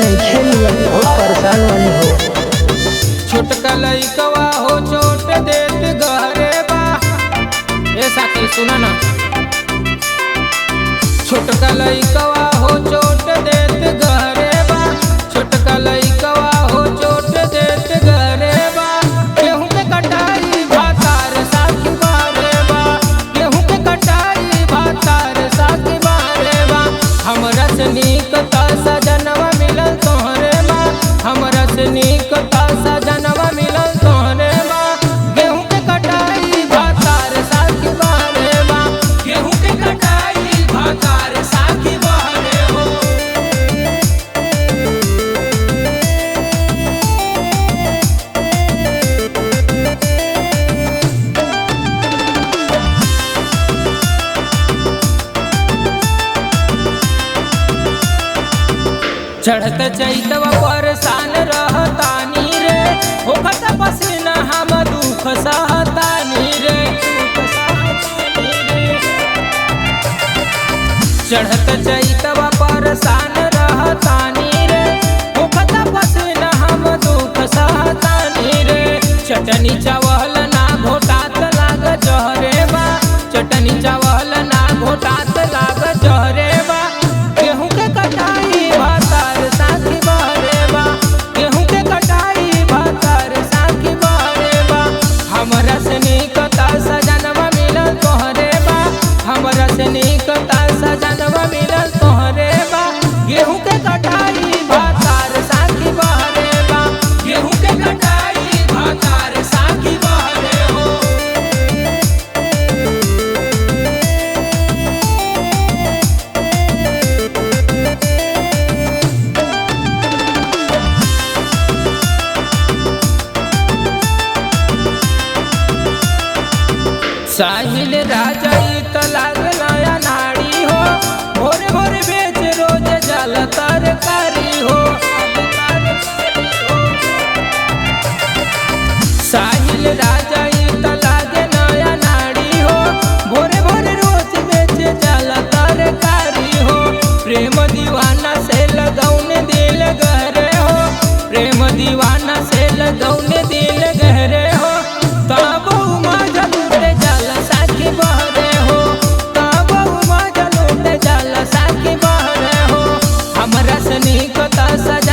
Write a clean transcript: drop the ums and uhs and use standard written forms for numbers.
नहीं खेलिए बहुत परेशान बनी हो। छोटका लइकवा हो चोट देत गहरे बा। ऐसा के सुना ना, छोटका लइकवा हो चोट देत गहरे बा। छोटका लइकवा हो चोट देत गहरे बा। गेहूं के कटाई भातार साकी बारे बा। गेहूं के कटाई भातार साकी बारे बा। हमरा से नीक ता सजनवा मिलल तोहरे बा। हमरा से नीक ता सजनवा मिलल तोहरे बा। गेहूं के कटाई भातार साकी बारे बा। गेहूं के कटाई भातार साकी बारे हो। चढ़त चैतवा परेशान रहतानी रे। होखत पसीना हम दुख सहतानी रे। चढ़त चैतवा परेशान रहतानी रे। होखत पसीना हम दुख सहतानी रे। चटनी चावल ना घोटात लाग जहरे बा। चटनी चावल ना घोटात लाग जहरे बा। गेहूं के कटाई भातार साकी बारे बा। गेहूं के कटाई भातार साकी बारे बा। हमरा से नीक ता सजनवा मिलल तोहरे बा। हमरा से नीक ता सजनवा मिलल तोहरे बा। गेहूं के कटाई भातार साकी बारे बा। गेहूं के कटाई भातार साकी बारे हो। साहिल राजा ई त लाग नया नाड़ी हो। भोरे भोरे बेच रोज जल तरकारी हो। साहिल राजा ई त लाग नया नाड़ी हो। भोरे भोरे रोज बेच जल तरकारी हो। प्रेम दीवाना से लगौने दिल गहरे हो। प्रेम दीवाना से लगौने दिल गहरे हो। तब मजा लूटे जल साकी बहरे हो। तब मजा लूटे जल साकी बहरे हो। हमरा से नीक ता सजा